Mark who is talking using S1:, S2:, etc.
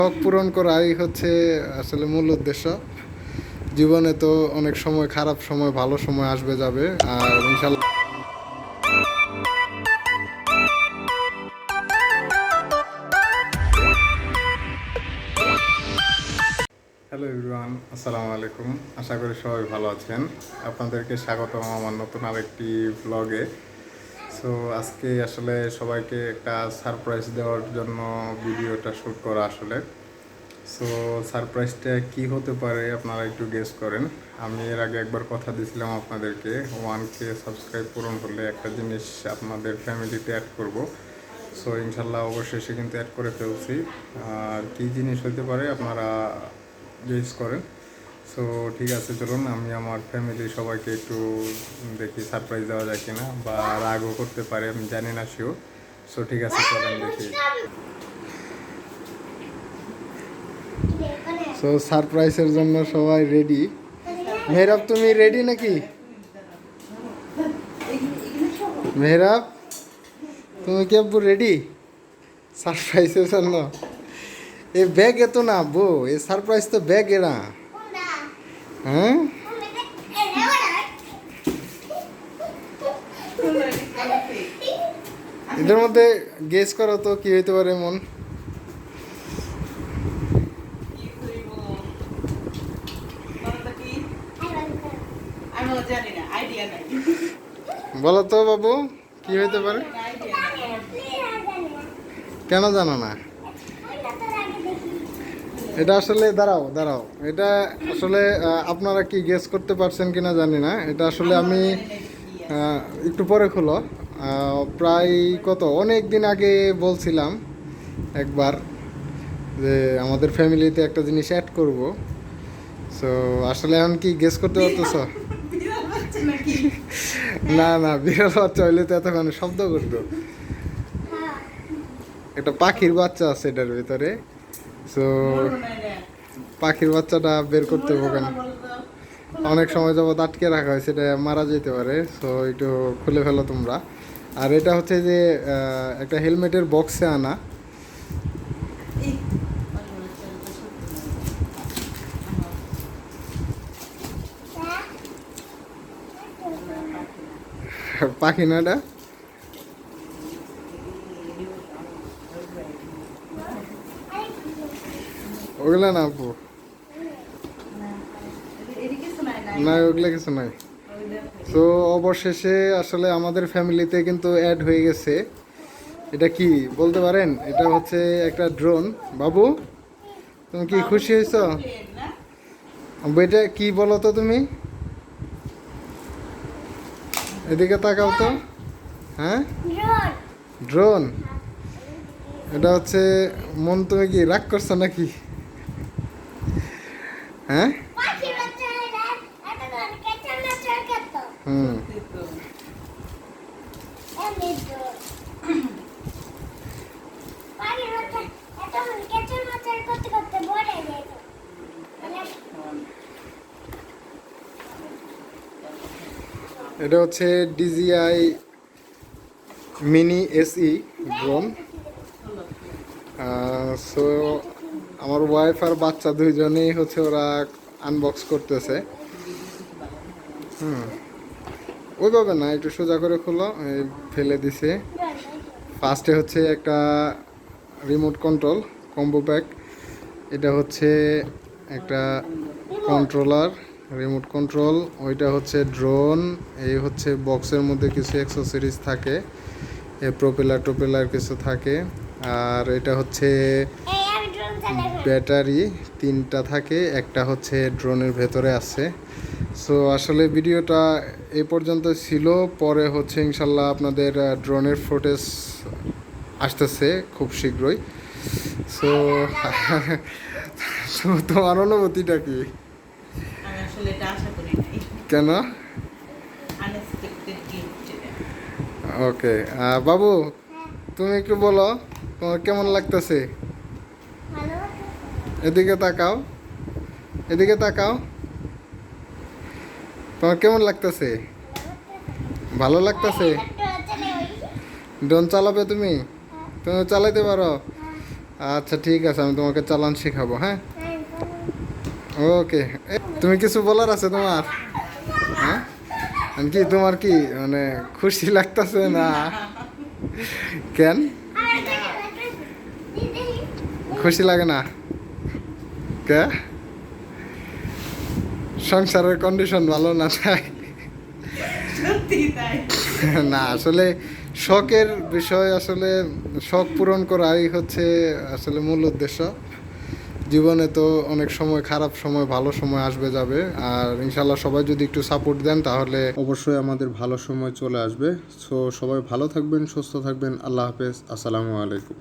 S1: শখ পূরণ করাই হচ্ছে আসলে মূল উদ্দেশ্য। জীবনে তো অনেক সময় খারাপ সময় ভালো সময় আসবে যাবে, আর ইনশাল্লাহ। হ্যালো এভরিওয়ান, আসসালামু আলাইকুম। আশা করি সবাই ভালো আছেন। আপনাদেরকে স্বাগতম আমার নতুন আরেকটি ব্লগে। সো আজকে আসলে সবাইকে একটা সারপ্রাইজ দেওয়ার জন্য ভিডিওটা শ্যুট করা আসলে। সো সারপ্রাইজটা কি হতে পারে আপনারা একটু গেস করেন। আমি এর আগে একবার কথা দিয়েছিলাম আপনাদেরকে 1K সাবস্ক্রাইব পূরণ করলে একটা জিনিস আপনাদের ফ্যামিলিতে অ্যাড করব। সো ইনশাল্লাহ অবশেষে কিন্তু অ্যাড করে ফেলছি। আর কী জিনিস হতে পারে আপনারা গেস করেন। সো ঠিক আছে, চলুন আমি আমার ফ্যামিলি সবাইকে একটু দেখি সারপ্রাইজ দেওয়া যায় কিনা, বা রাগও করতে পারে, আমি জানি না শিওর। সো ঠিক আছে, চলেন দেখি। সো সারপ্রাইজের জন্য সবাই রেডি। মেহরাব, তুমি রেডি নাকি? মেহরাব, তুমি কি আব্বু রেডি সারপ্রাইজের জন্য? এই ব্যাগ এত না আব্বু, এই সারপ্রাইজ তো ব্যাগ এরা। হ্যাঁ, এদের মধ্যে গেস করো তো কি হইতে পারে মন। বলো তো বাবু, কি হইতে পারে? কেন জানো না? এটা আসলে দাঁড়াও দাঁড়াও, এটা আসলে আপনারা কি গেস করতে পারছেন কিনা জানি না। এটা আসলে আমি একটু পরে খোলো, প্রায় অনেক দিন আগে বলছিলাম একবার যে আমাদের ফ্যামিলিতে একটা জিনিস অ্যাড করব। সো আসলে এখন কি গেস করতে পারতেছ? না না, বিড়াল বাচ্চা হইলে তো এতক্ষণ শব্দ করতো। একটা পাখির বাচ্চা আছে এটার ভিতরে। সো পাখির বাচ্চাটা বের করতে হবে কেন? অনেক সময় যাবত আটকে রাখা হয়েছে, এটা মারা যেতে পারে। সো একটু খুলে ফেলো তোমরা। আর এটা হচ্ছে যে একটা হেলমেটের বক্সে আনা। পাখি না এটা? ওগুলা না আপু, না ওগুলো কিছু নাই। তো অবশেষে আসলে আমাদের ফ্যামিলিতে কিন্তু অ্যাড হয়ে গেছে। এটা কি বলতে পারেন? এটা হচ্ছে একটা ড্রোন। বাবু, তুমি কি খুশি হয়েছ? এটা কি বলো তো তুমি? এদিকে তাকাও তো। হ্যাঁ, ড্রোন। এটা হচ্ছে মন, তুমি কি রাগ করছো নাকি? হ্যাঁ, হুম। এটা হচ্ছে DJI mini SE drone. So আমার ওয়াইফ আর বাচ্চা দুইজনেই হচ্ছে ওরা আনবক্স করতেছে। ওইভাবে না, একটু সোজা করে খোলো, ফেলে দিছে। ফার্স্টে হচ্ছে একটা রিমোট কন্ট্রোল কম্বো প্যাক। এটা হচ্ছে একটা কন্ট্রোলার, রিমোট কন্ট্রোল। ওইটা হচ্ছে ড্রোন। এই হচ্ছে বক্সের মধ্যে কিছু অ্যাক্সেসরিজ থাকে, প্রোপেলার কিছু থাকে। আর এটা হচ্ছে ব্যাটারি 3টা থাকে, একটা হচ্ছে ড্রোনের ভেতরে আছে। সো আসলে ভিডিওটা এই পর্যন্ত ছিল। পরে হচ্ছে ইনশাল্লাহ আপনাদের ড্রোনের ফুটেজ আসতেছে খুব শীঘ্রই। সো তোমার অনুভূতিটা কি? কেন? ওকে বাবু, তুমি একটু বলো তোমার কেমন লাগতেছে? এদিকে তাকাও, এদিকে তাকাও। তোমার কেমন লাগতেছে? ভালো লাগতেছে? ড্রোন চালাবে তুমি? তুমি চালাইতে পারো? আচ্ছা ঠিক আছে, আমি তোমাকে চালান শেখাবো। হ্যাঁ, ওকে। তুমি কিছু বলার আছে তোমার? হ্যাঁ, আমি কি তোমার কি মানে খুশি লাগতেছে না? কেন খুশি লাগে না? কে সংসারের কন্ডিশন ভালো না তাই? না আসলে শখের বিষয়, আসলে শখ পূরণ করাই হচ্ছে আসলে মূল উদ্দেশ্য। জীবনে তো অনেক সময় খারাপ সময়, ভালো সময় আসবে যাবে, আর ইনশাল্লাহ সবাই যদি একটু সাপোর্ট দেন তাহলে অবশ্যই আমাদের ভালো সময় চলে আসবে। সো সবাই ভালো থাকবেন, সুস্থ থাকবেন। আল্লাহ হাফেজ, আসসালামু আলাইকুম।